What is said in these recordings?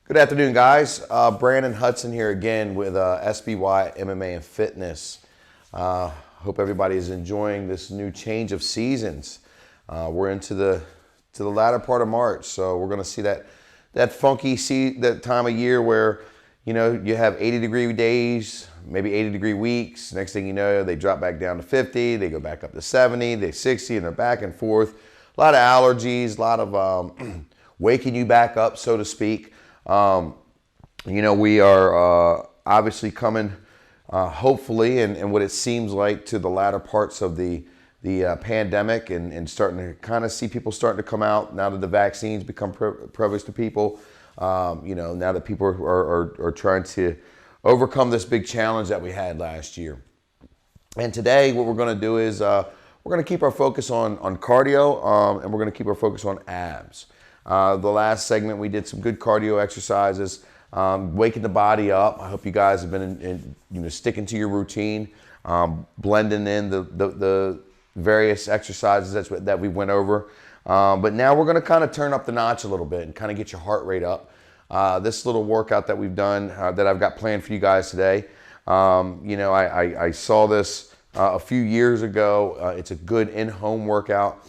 Good afternoon, guys. Branden Hudson here again with SBY MMA and Fitness. Hope everybody is enjoying this new change of seasons. We're into the latter part of March, so we're going to see that funky that time of year where you have 80-degree days, maybe 80-degree weeks. Next thing you know, they drop back down to 50. They go back up to 70. They 60, and they're back and forth. A lot of allergies, a lot of waking you back up, so to speak. We are obviously coming, hopefully, and what it seems like to the latter parts of the pandemic, and starting to kind of see people starting to come out now that the vaccines become prevalent to people. Now that people are trying to overcome this big challenge that we had last year. And today, what we're going to do is we're going to keep our focus on cardio, and we're going to keep our focus on abs. The last segment, we did some good cardio exercises, waking the body up. I hope you guys have been sticking to your routine, blending in the various exercises that we went over. But now we're going to kind of turn up the notch a little bit and kind of get your heart rate up. This little workout that we've done, that I've got planned for you guys today, I saw this a few years ago. It's a good in-home workout.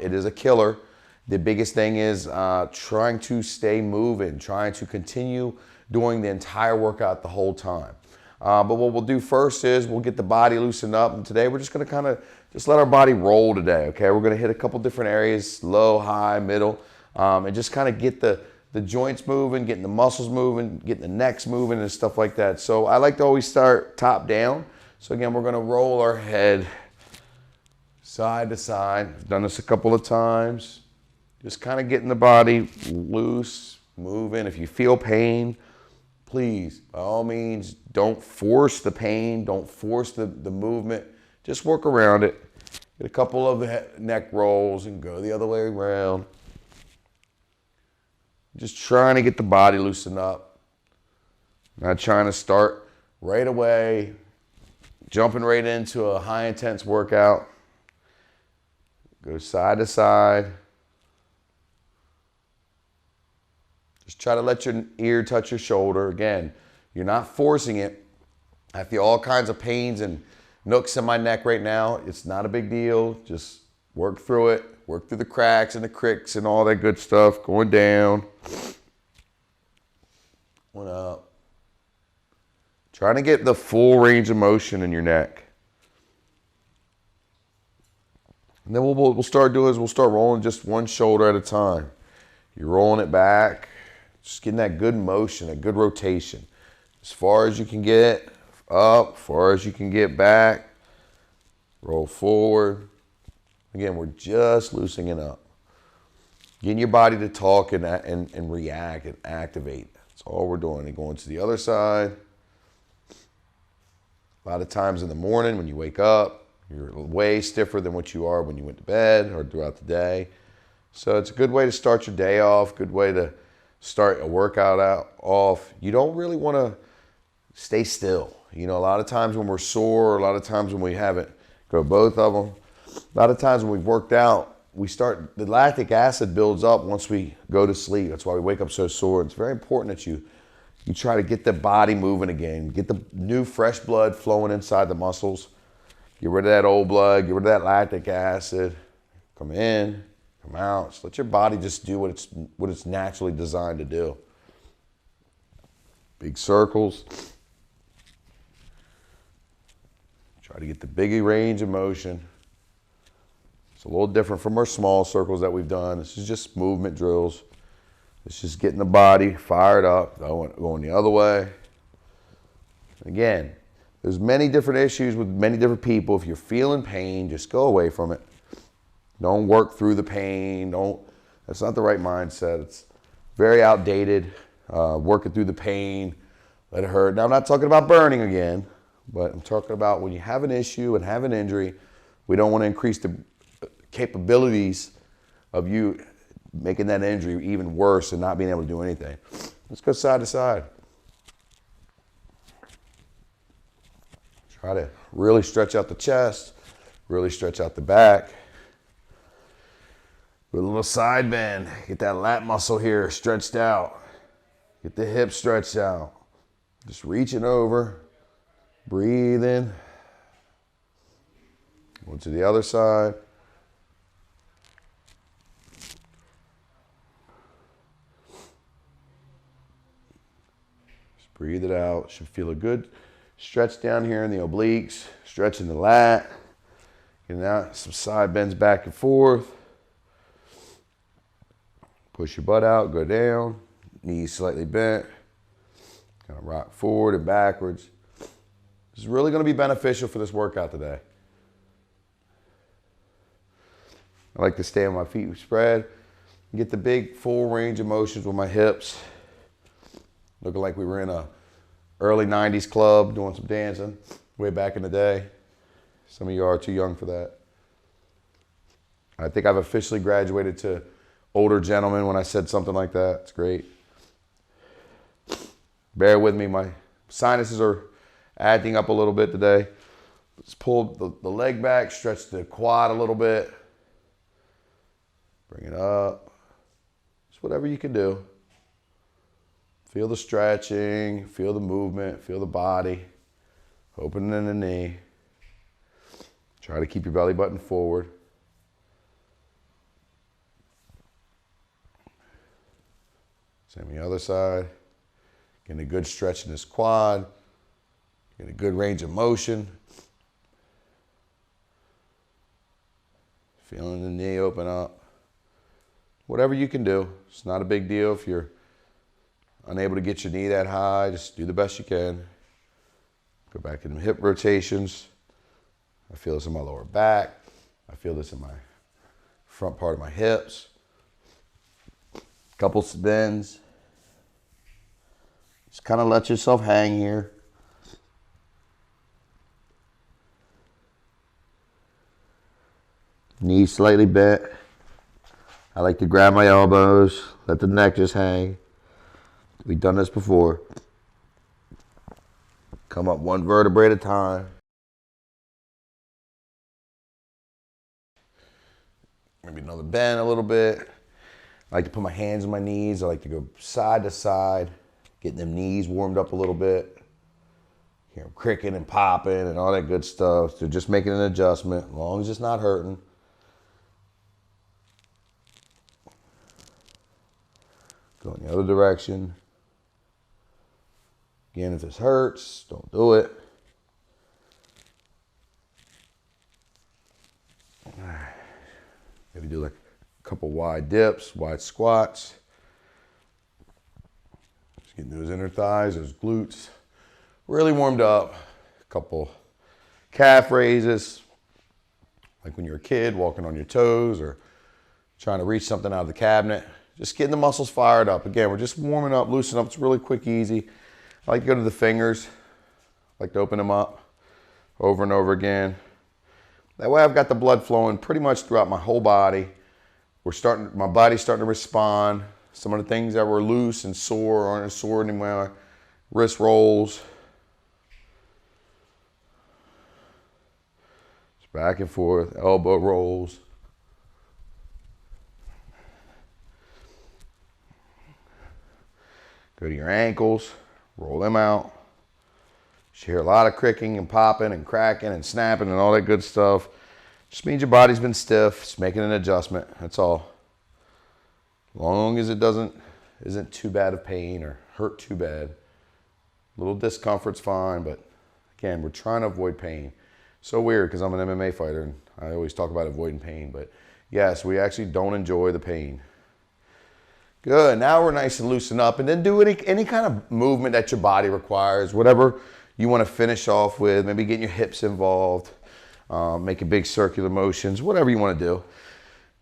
It is a killer. The biggest thing is trying to stay moving, trying to continue doing the entire workout the whole time. But what we'll do first is we'll get the body loosened up. And today we're just going to kind of just let our body roll today, okay? We're going to hit a couple different areas, low, high, middle, and just kind of get the joints moving, getting the muscles moving, getting the necks moving and stuff like that. So I like to always start top down. So again, we're going to roll our head side to side. I've done this a couple of times. Just kind of getting the body loose, moving. If you feel pain, please, by all means, don't force the pain. Don't force the movement. Just work around it. Get a couple of neck rolls and go the other way around. Just trying to get the body loosened up. Not trying to start right away, jumping right into a high intense workout. Go side to side. Just try to let your ear touch your shoulder. Again, you're not forcing it. I feel all kinds of pains and nooks in my neck right now. It's not a big deal. Just work through it. Work through the cracks and the cricks and all that good stuff. Going down. Going up. Trying to get the full range of motion in your neck. And then what we'll start doing is we'll start rolling just one shoulder at a time. You're rolling it back. Just getting that good motion, a good rotation. As far as you can get up, as far as you can get back. Roll forward. Again, we're just loosening it up. Getting your body to talk and react and activate. That's all we're doing. And going to the other side. A lot of times in the morning when you wake up, you're way stiffer than what you are when you went to bed or throughout the day. So it's a good way to start your day off, good way to start a workout off. You don't really want to stay still. A lot of times when we're sore, a lot of times when we haven't, go both of them. A lot of times when we've worked out, the lactic acid builds up once we go to sleep. That's why we wake up so sore. It's very important that you try to get the body moving again, get the new fresh blood flowing inside the muscles. Get rid of that old blood, get rid of that lactic acid. Come in. Come out. Just let your body just do what it's naturally designed to do. Big circles. Try to get the big range of motion. It's a little different from our small circles that we've done. This is just movement drills. It's just getting the body fired up, going the other way. Again, there's many different issues with many different people. If you're feeling pain, just go away from it. Don't work through the pain. That's not the right mindset. It's very outdated. Working through the pain, let it hurt. Now, I'm not talking about burning again, but I'm talking about when you have an issue and have an injury, we don't want to increase the capabilities of you making that injury even worse and not being able to do anything. Let's go side to side. Try to really stretch out the chest, really stretch out the back. With a little side bend, get that lat muscle here stretched out. Get the hips stretched out. Just reaching over, breathe in. Go to the other side. Just breathe it out. Should feel a good stretch down here in the obliques, stretching the lat. Getting out, some side bends back and forth. Push your butt out, go down. Knees slightly bent. Kind of rock forward and backwards. This is really going to be beneficial for this workout today. I like to stay on my feet spread. Get the big full range of motions with my hips. Looking like we were in a early 90s club doing some dancing way back in the day. Some of you are too young for that. I think I've officially graduated to older gentlemen when I said something like that. It's great. Bear with me, my sinuses are acting up a little bit today. Let's pull the leg back, stretch the quad a little bit. Bring it up. Just whatever you can do. Feel the stretching, feel the movement, feel the body. Opening the knee. Try to keep your belly button forward. Same on the other side. Getting a good stretch in this quad. Getting a good range of motion. Feeling the knee open up. Whatever you can do. It's not a big deal if you're unable to get your knee that high. Just do the best you can. Go back into hip rotations. I feel this in my lower back. I feel this in my front part of my hips. Couple bends. Just kind of let yourself hang here. Knees slightly bent. I like to grab my elbows, let the neck just hang. We've done this before. Come up one vertebrae at a time. Maybe another bend a little bit. I like to put my hands on my knees. I like to go side to side, getting them knees warmed up a little bit. Hear them cricking and popping and all that good stuff. So just making an adjustment, as long as it's not hurting. Go in the other direction. Again, if this hurts, don't do it. Maybe do like a couple wide dips, wide squats. Just getting those inner thighs, those glutes really warmed up. A couple calf raises, like when you're a kid walking on your toes or trying to reach something out of the cabinet. Just getting the muscles fired up. Again, we're just warming up, loosening up. It's really quick, easy. I like to go to the fingers. I like to open them up over and over again. That way I've got the blood flowing pretty much throughout my whole body. My body's starting to respond. Some of the things that were loose and sore aren't as sore anymore. Wrist rolls. Just back and forth, elbow rolls. Go to your ankles, roll them out. You hear a lot of cricking and popping and cracking and snapping and all that good stuff. Just means your body's been stiff. It's making an adjustment. That's all. As long as it isn't too bad of pain or hurt too bad. A little discomfort's fine, but again, we're trying to avoid pain. So weird because I'm an MMA fighter and I always talk about avoiding pain, but yes, we actually don't enjoy the pain. Good, now we're nice and loosened up, and then do any kind of movement that your body requires, whatever you want to finish off with, maybe getting your hips involved, making big circular motions, whatever you want to do.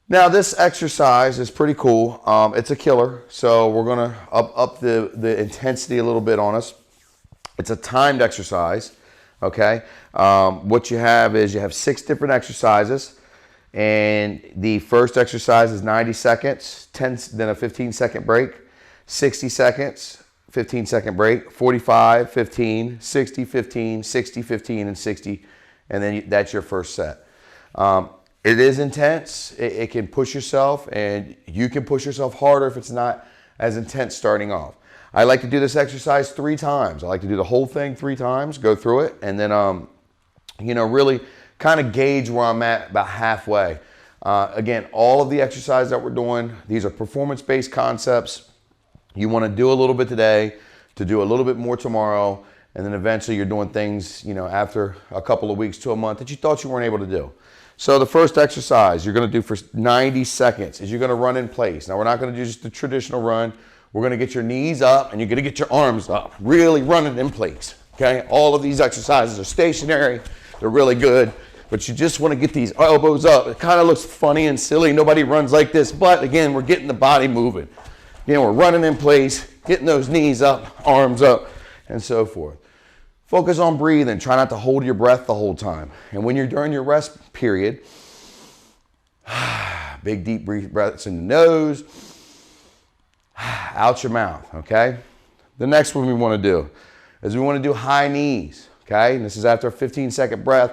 Now this exercise is pretty cool. It's a killer, so we're gonna up the intensity a little bit on us. It's a timed exercise, okay? What you have is you have 6 different exercises. And the first exercise is 90 seconds, then a 15-second break, 60 seconds, 15-second break, 45, 15, 60, 15, 60, 15, and 60, and then that's your first set. It is intense. It can push yourself, and you can push yourself harder if it's not as intense starting off. I like to do this exercise 3 times. I like to do the whole thing 3 times, go through it, and then, you know, really kind of gauge where I'm at about halfway. Again, all of the exercises that we're doing, these are performance-based concepts. You want to do a little bit today, to do a little bit more tomorrow, and then eventually you're doing things, you know, after a couple of weeks to a month that you thought you weren't able to do. So the first exercise you're going to do for 90 seconds is you're going to run in place. Now we're not going to do just the traditional run. We're going to get your knees up and you're going to get your arms up, really running in place. Okay, all of these exercises are stationary. They're really good, but you just want to get these elbows up. It kind of looks funny and silly. Nobody runs like this, but again, we're getting the body moving. Again, we're running in place, getting those knees up, arms up, and so forth. Focus on breathing. Try not to hold your breath the whole time. And when you're during your rest period, big deep breaths in the nose, out your mouth, okay? The next one we want to do is we want to do high knees, okay? And this is after a 15-second breath.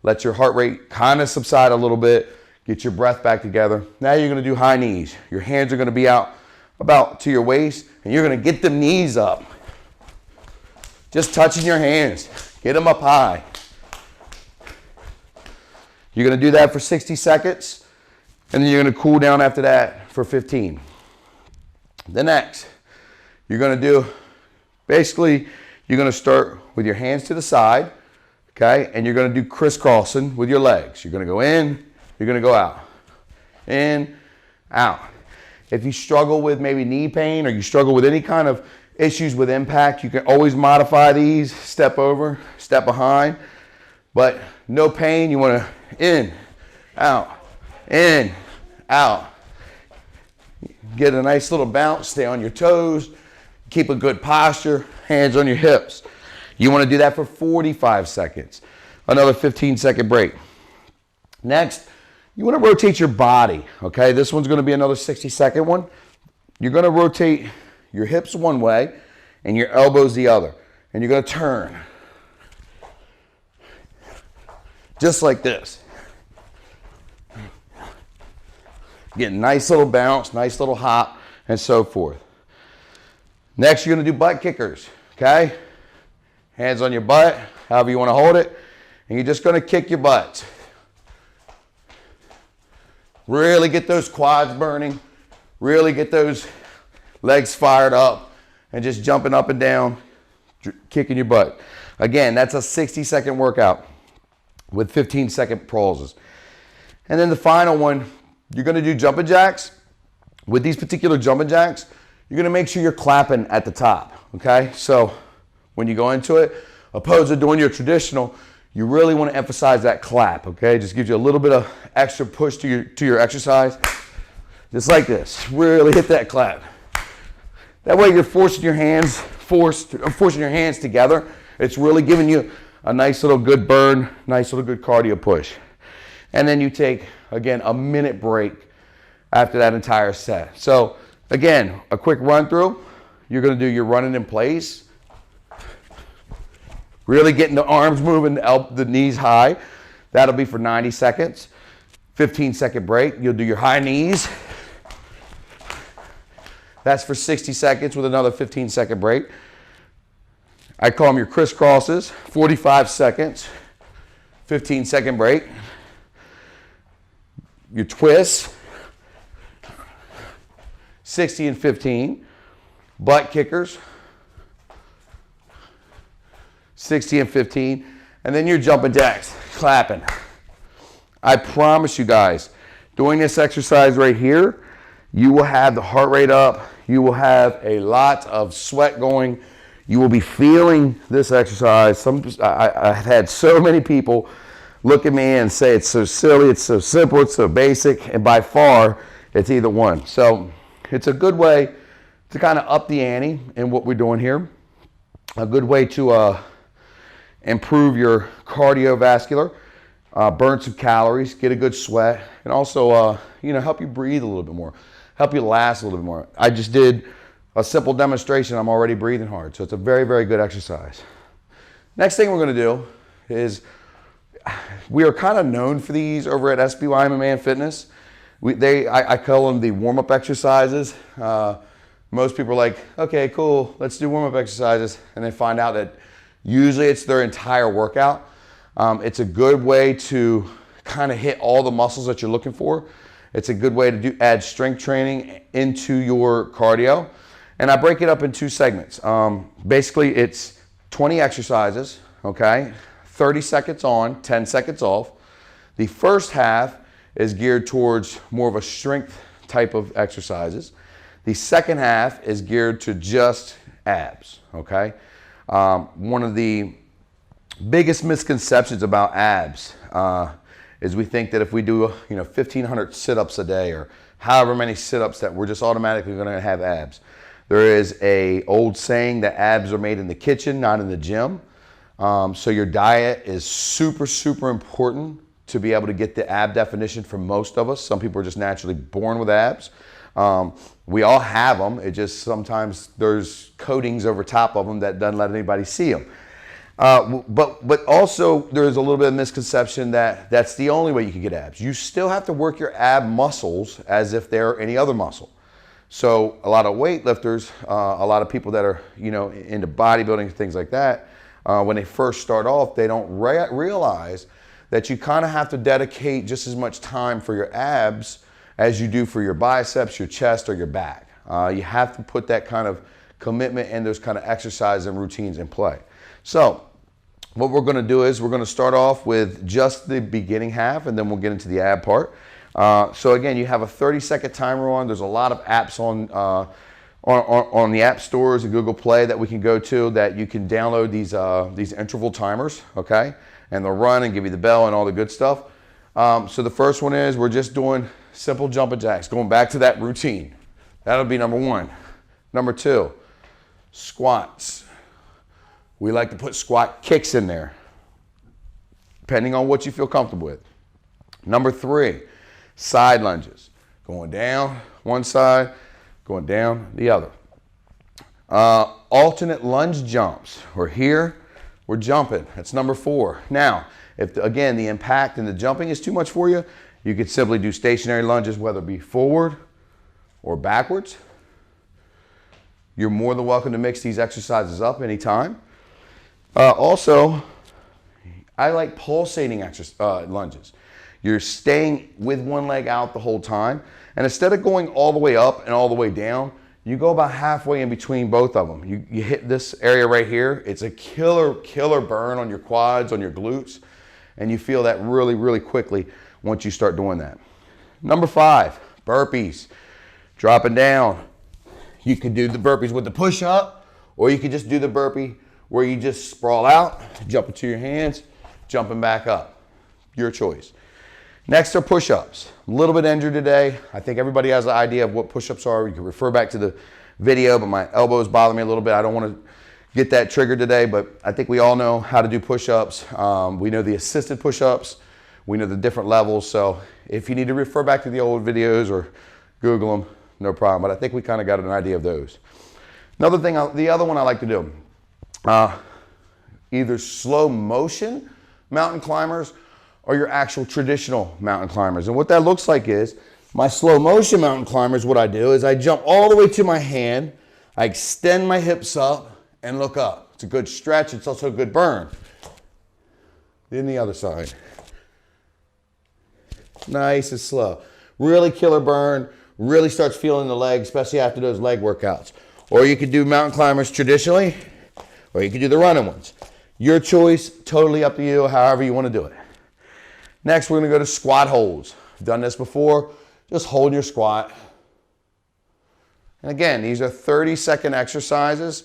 Let your heart rate kind of subside a little bit. Get your breath back together. Now you're going to do high knees. Your hands are going to be out about to your waist, and you're going to get them knees up. Just touching your hands. Get them up high. You're going to do that for 60 seconds, and then you're going to cool down after that for 15. The next, you're going to do, basically, you're going to start with your hands to the side, okay? And you're going to do crisscrossing with your legs. You're going to go in, you're going to go out. In, out. If you struggle with maybe knee pain or you struggle with any kind of issues with impact, you can always modify these, step over, step behind, but no pain. You want to in, out, get a nice little bounce, stay on your toes, keep a good posture, hands on your hips. You want to do that for 45 seconds, another 15-second break. Next, you want to rotate your body, okay? This one's going to be another 60-second one. You're going to rotate your hips one way and your elbows the other. And you're going to turn. Just like this. Get a nice little bounce, nice little hop, and so forth. Next, you're going to do butt kickers, okay? Hands on your butt, however you want to hold it. And you're just going to kick your butt. Really get those quads burning. Really get those legs fired up and just jumping up and down, kicking your butt. Again, that's a 60-second workout with 15-second pauses. And then the final one, you're going to do jumping jacks. With these particular jumping jacks, you're going to make sure you're clapping at the top, okay? So when you go into it, opposed to doing your traditional, you really want to emphasize that clap, okay? Just gives you a little bit of extra push to your exercise. Just like this, really hit that clap. That way you're forcing your hands together. It's really giving you a nice little good burn, nice little good cardio push. And then you take, again, a minute break after that entire set. So again, a quick run through. You're going to do your running in place. Really getting the arms moving, the knees high. That'll be for 90 seconds. 15-second break. You'll do your high knees. That's for 60 seconds with another 15-second break. I call them your crisscrosses. 45 seconds. 15-second break. Your twists. 60 and 15. Butt kickers. 60 and 15. And then your jumping jacks. Clapping. I promise you guys, doing this exercise right here, you will have the heart rate up. You will have a lot of sweat going. You will be feeling this exercise. I've had so many people look at me and say it's so silly, it's so simple, it's so basic, and by far, it's either one. So it's a good way to kind of up the ante in what we're doing here. A good way to improve your cardiovascular, burn some calories, get a good sweat, and also help you breathe a little bit more, help you last a little bit more. I just did a simple demonstration. I'm already breathing hard, so it's a very, very good exercise. Next thing we're going to do is, we are kind of known for these over at SBY MMA and Fitness. I call them the warm-up exercises. most people are like, okay, cool, let's do warm-up exercises, and they find out that usually it's their entire workout. It's a good way to kind of hit all the muscles that you're looking for. It's a good way to add strength training into your cardio. And I break it up in 2 segments. Basically, it's 20 exercises, okay? 30 seconds on, 10 seconds off. The first half is geared towards more of a strength type of exercises. The second half is geared to just abs, okay? One of the biggest misconceptions about abs is we think that if we do 1,500 sit-ups a day or however many sit-ups that we're just automatically going to have abs. There is a old saying that abs are made in the kitchen, not in the gym. So your diet is super, super important to be able to get the ab definition for most of us. Some people are just naturally born with abs. We all have them. It just sometimes there's coatings over top of them that doesn't let anybody see them. But also there's a little bit of misconception that that's the only way you can get abs. You still have to work your ab muscles as if they're any other muscle. So a lot of weightlifters, a lot of people that are into bodybuilding, things like that, when they first start off, they don't realize that you kind of have to dedicate just as much time for your abs as you do for your biceps, your chest, or your back. You have to put that kind of commitment and those kind of exercises and routines in play. So what we're going to do is we're going to start off with just the beginning half, and then we'll get into the ab part. So again, you have a 30-second timer on. There's a lot of apps on the app stores and Google Play that we can go to that you can download these interval timers, okay? And they'll run and give you the bell and all the good stuff. So the first one is we're just doing simple jumping jacks, going back to that routine. That'll be number 1. Number 2, squats. We like to put squat kicks in there, depending on what you feel comfortable with. Number 3, side lunges. Going down one side, going down the other. Alternate lunge jumps. We're here, we're jumping. That's number 4. Now, if again the impact and the jumping is too much for you, you could simply do stationary lunges, whether it be forward or backwards. You're more than welcome to mix these exercises up anytime. Also, I like pulsating lunges. You're staying with one leg out the whole time, and instead of going all the way up and all the way down, you go about halfway in between both of them. You hit this area right here. It's a killer burn on your quads, on your glutes, and you feel that really, really quickly once you start doing that. Number 5, burpees. Dropping down. You could do the burpees with the push up, or you could just do the burpee where you just sprawl out, jump into your hands, jumping back up. Your choice. Next are push-ups. A little bit injured today. I think everybody has an idea of what push-ups are. You can refer back to the video, but my elbows bother me a little bit. I don't want to get that triggered today, but I think we all know how to do push-ups. We know the assisted push-ups. We know the different levels. So if you need to refer back to the old videos or Google them, no problem. But I think we kind of got an idea of those. Another thing, the other one I like to do, either slow motion mountain climbers or your actual traditional mountain climbers. And what that looks like is my slow motion mountain climbers, what I do is I jump all the way to my hand, I extend my hips up and look up. It's a good stretch, it's also a good burn. Then the other side. Nice and slow. Really killer burn, really starts feeling the leg, especially after those leg workouts. Or you could do mountain climbers traditionally, or you could do the running ones. Your choice, totally up to you, however you want to do it. Next, we're going to go to squat holds. I've done this before. Just hold your squat. And again, these are 30-second exercises,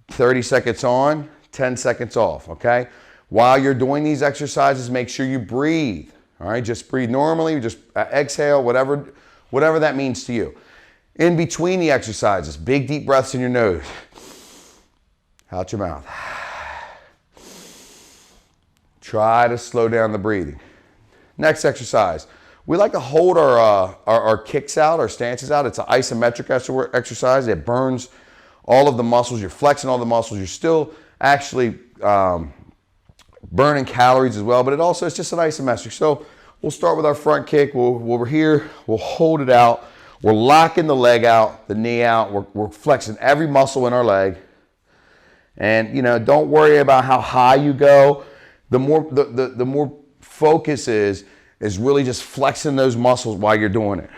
30 seconds on, 10 seconds off, okay? While you're doing these exercises, make sure you breathe, all right? Just breathe normally, just exhale, whatever that means to you. In between the exercises, big deep breaths in your nose, out your mouth. Try to slow down the breathing. Next exercise, we like to hold our kicks out, our stances out. It's an isometric exercise. It burns all of the muscles. You're flexing all the muscles. You're still actually burning calories as well, but it also is just an isometric. So we'll start with our front kick. We're here. We'll hold it out. We're locking the leg out, the knee out. We're flexing every muscle in our leg. And, you know, don't worry about how high you go. The more focus is really just flexing those muscles while you're doing it.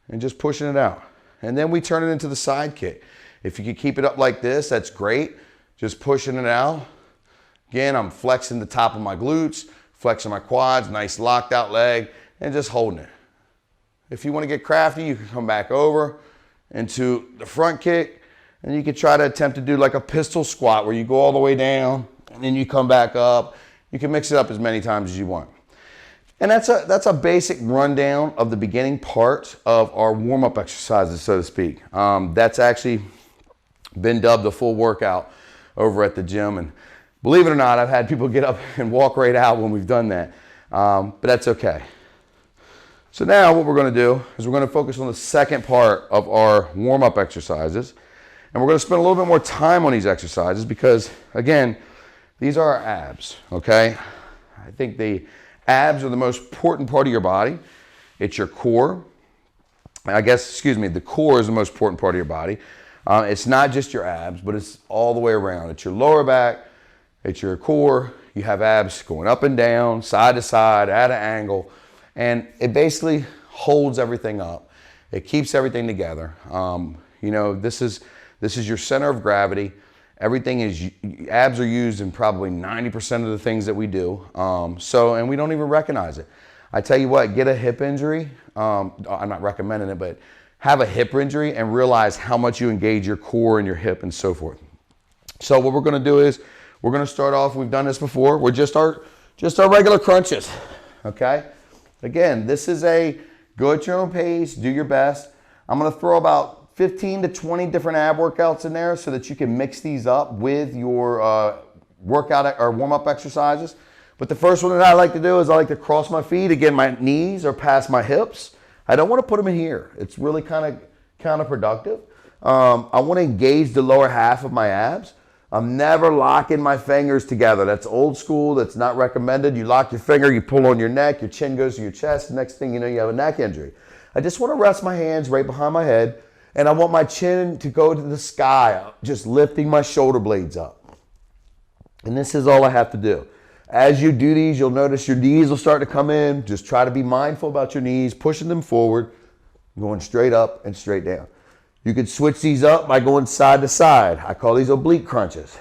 And just pushing it out. And then we turn it into the side kick. If you can keep it up like this, that's great. Just pushing it out. Again, I'm flexing the top of my glutes, flexing my quads, nice locked out leg, and just holding it. If you want to get crafty, you can come back over into the front kick, and you can try to attempt to do like a pistol squat where you go all the way down, and then you come back up. You can mix it up as many times as you want. And that's a basic rundown of the beginning part of our warm-up exercises, so to speak. That's actually been dubbed a full workout over at the gym. And believe it or not, I've had people get up and walk right out when we've done that. But that's okay. So now what we're going to do is we're going to focus on the second part of our warm-up exercises. And we're going to spend a little bit more time on these exercises because, again, these are our abs, okay? I think the abs are the most important part of your body. It's your core. The core is the most important part of your body. It's not just your abs, but it's all the way around. It's your lower back, it's your core. You have abs going up and down, side to side, at an angle, and it basically holds everything up. It keeps everything together. You know, this is your center of gravity. Everything is, abs are used in probably 90% of the things that we do. And we don't even recognize it. I tell you what, get a hip injury. I'm not recommending it, but have a hip injury and realize how much you engage your core and your hip and so forth. So what we're going to do is we're going to start off. We've done this before. We're just our regular crunches. Okay. Again, this is a go at your own pace. Do your best. I'm going to throw about 15 to 20 different ab workouts in there so that you can mix these up with your workout or warm-up exercises. But the first one that I like to do is I like to cross my feet. Again, my knees are past my hips. I don't want to put them in here. It's really kind of counterproductive. I want to engage the lower half of my abs. I'm never locking my fingers together. That's old school. That's not recommended. You lock your finger, you pull on your neck, your chin goes to your chest. Next thing you know, you have a neck injury. I just want to rest my hands right behind my head, and I want my chin to go to the sky, just lifting my shoulder blades up. And this is all I have to do. As you do these, you'll notice your knees will start to come in. Just try to be mindful about your knees, pushing them forward, going straight up and straight down. You can switch these up by going side to side. I call these oblique crunches.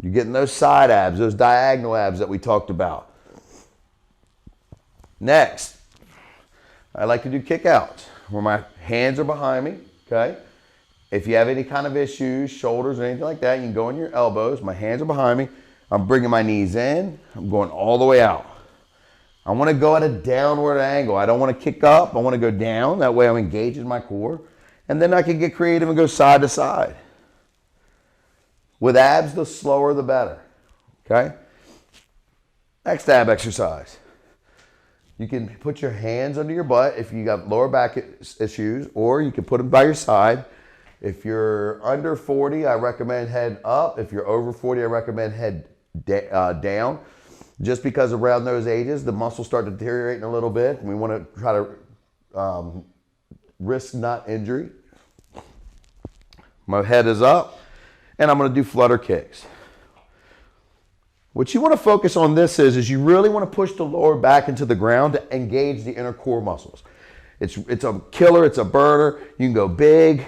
You're getting those side abs, those diagonal abs that we talked about. Next, I like to do kickouts where my hands are behind me, okay? If you have any kind of issues, shoulders or anything like that, you can go on your elbows. My hands are behind me. I'm bringing my knees in. I'm going all the way out. I want to go at a downward angle. I don't want to kick up. I want to go down. That way I'm engaging my core. And then I can get creative and go side to side. With abs, the slower the better. Okay? Next ab exercise. You can put your hands under your butt if you got lower back issues, or you can put them by your side. If you're under 40, I recommend head up. If you're over 40, I recommend head down. Just because around those ages, the muscles start deteriorating a little bit. And we want to try to risk not injury. My head is up, and I'm going to do flutter kicks. What you want to focus on this is you really want to push the lower back into the ground to engage the inner core muscles. It's a killer. It's a burner. You can go big,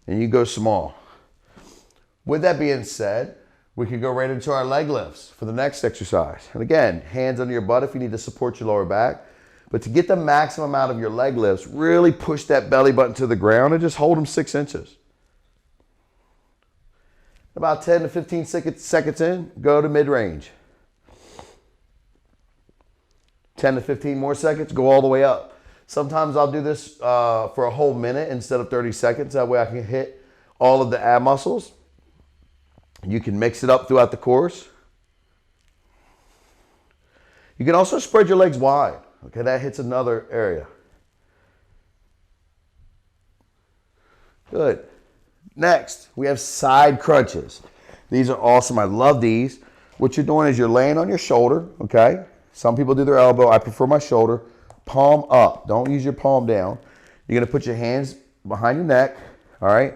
and you go small. With that being said, we can go right into our leg lifts for the next exercise. And again, hands under your butt if you need to support your lower back. But to get the maximum out of your leg lifts, really push that belly button to the ground and just hold them 6 inches. About 10 to 15 seconds in, go to mid-range. 10 to 15 more seconds, go all the way up. Sometimes I'll do this for a whole minute instead of 30 seconds. That way I can hit all of the ab muscles. You can mix it up throughout the course. You can also spread your legs wide. Okay, that hits another area. Good. Next, we have side crunches. These are awesome. I love these. What you're doing is you're laying on your shoulder, okay? Some people do their elbow. I prefer my shoulder. palm up. Don't use your palm down. You're going to put your hands behind your neck, all right?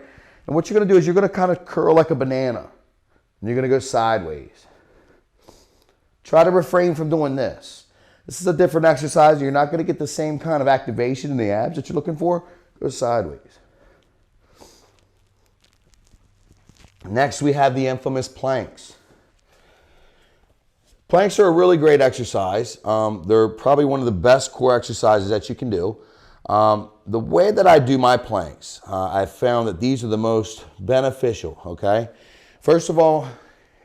And what you're going to do is you're going to kind of curl like a banana. And you're going to go sideways. Try to refrain from doing this. This is a different exercise. You're not going to get the same kind of activation in the abs that you're looking for. Go sideways. Next, we have the infamous planks. Planks are a really great exercise. They're probably one of the best core exercises that you can do. The way that I do my planks, I've found that these are the most beneficial, okay? First of all,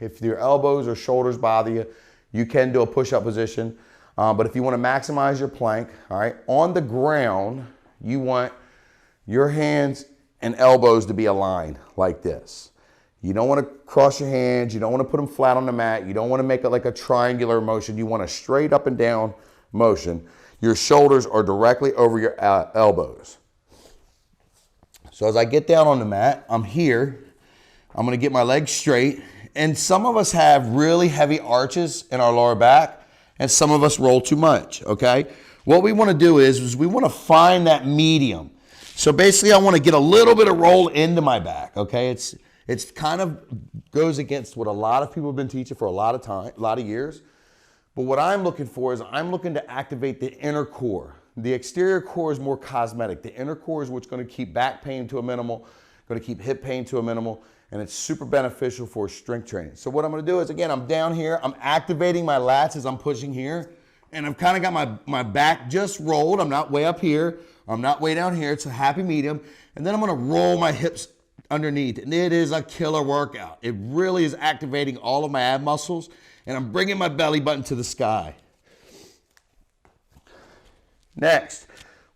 if your elbows or shoulders bother you, you can do a push-up position. But if you want to maximize your plank, all right, on the ground, you want your hands and elbows to be aligned like this. You don't want to cross your hands. You don't want to put them flat on the mat. You don't want to make it like a triangular motion. You want a straight up and down motion. Your shoulders are directly over your elbows. So as I get down on the mat, I'm here. I'm going to get my legs straight. And some of us have really heavy arches in our lower back, and some of us roll too much, okay? What we want to do is we want to find that medium. So basically, I want to get a little bit of roll into my back, okay? It's kind of goes against what a lot of people have been teaching for a lot of years. But what I'm looking for is I'm looking to activate the inner core. The exterior core is more cosmetic. The inner core is what's going to keep back pain to a minimal, going to keep hip pain to a minimal, and it's super beneficial for strength training. So what I'm going to do is, again, I'm down here. I'm activating my lats as I'm pushing here, and I've kind of got my back just rolled. I'm not way up here. I'm not way down here. It's a happy medium. And then I'm going to roll my hips underneath, and it is a killer workout. It really is activating all of my ab muscles, and I'm bringing my belly button to the sky. Next,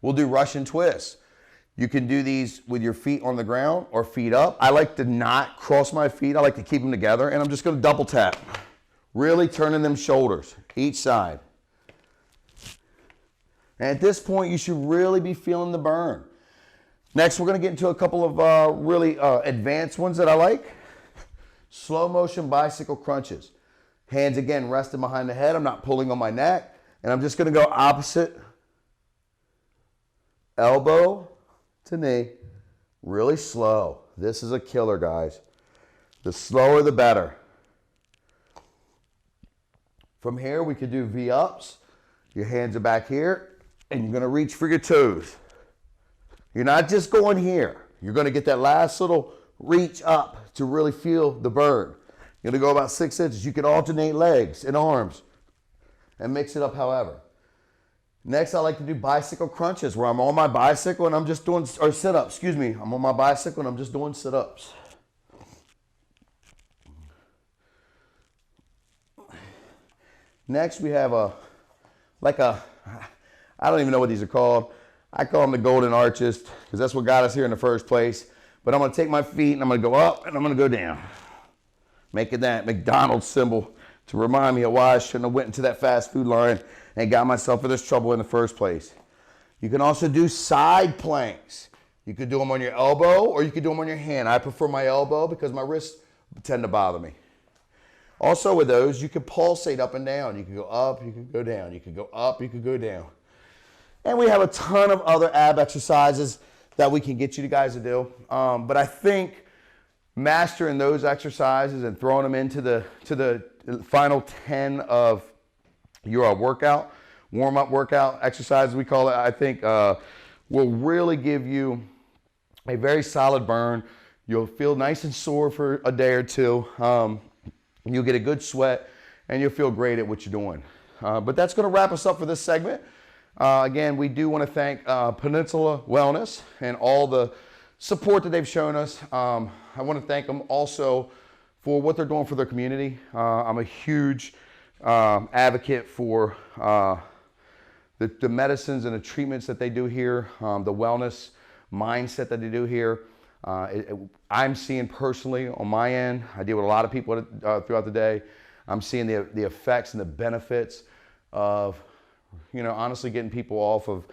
we'll do Russian twists. You can do these with your feet on the ground or feet up. I like to not cross my feet. I like to keep them together, and I'm just going to double tap. Really turning them shoulders, each side. And at this point, you should really be feeling the burn. Next, we're going to get into a couple of really advanced ones that I like. Slow motion bicycle crunches. Hands, again, resting behind the head. I'm not pulling on my neck. And I'm just going to go opposite elbow to knee. Really slow. This is a killer, guys. The slower, the better. From here, we could do V-ups. Your hands are back here, and you're going to reach for your toes. You're not just going here. You're going to get that last little reach up to really feel the burn. You're going to go about 6 inches. You can alternate legs and arms and mix it up however. Next, I like to do bicycle crunches where I'm on my bicycle and I'm just doing, or sit-ups, excuse me. I'm on my bicycle and I'm just doing sit-ups. Next, we have I don't even know what these are called. I call them the golden arches because that's what got us here in the first place. But I'm going to take my feet and I'm going to go up and I'm going to go down. Making that McDonald's symbol to remind me of why I shouldn't have went into that fast food line and got myself in this trouble in the first place. You can also do side planks. You could do them on your elbow or you could do them on your hand. I prefer my elbow because my wrists tend to bother me. Also with those, you can pulsate up and down. You can go up, you can go down. You can go up, you can go down. And we have a ton of other ab exercises that we can get you guys to do. But I think mastering those exercises and throwing them into the final 10 of your workout, warm-up workout exercises we call it, I think will really give you a very solid burn. You'll feel nice and sore for a day or two. You'll get a good sweat and you'll feel great at what you're doing. But that's going to wrap us up for this segment. Again, we do want to thank Peninsula Wellness and all the support that they've shown us. I want to thank them also for what they're doing for their community. I'm a huge advocate for the medicines and the treatments that they do here, the wellness mindset that they do here. I'm seeing personally on my end, I deal with a lot of people throughout the day. I'm seeing the effects and the benefits of honestly getting people off of,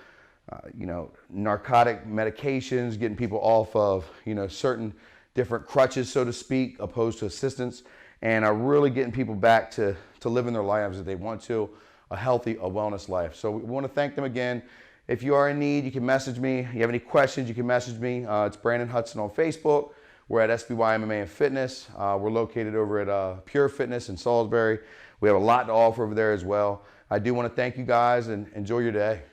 narcotic medications, getting people off of, certain different crutches, so to speak, opposed to assistance, and really getting people back to living their lives that they want to. a healthy, a wellness life. So we want to thank them again. If you are in need, you can message me. If you have any questions, you can message me. It's Branden Hudson on Facebook. We're at SBY MMA and Fitness. We're located over at Pure Fitness in Salisbury. We have a lot to offer over there as well. I do want to thank you guys and enjoy your day.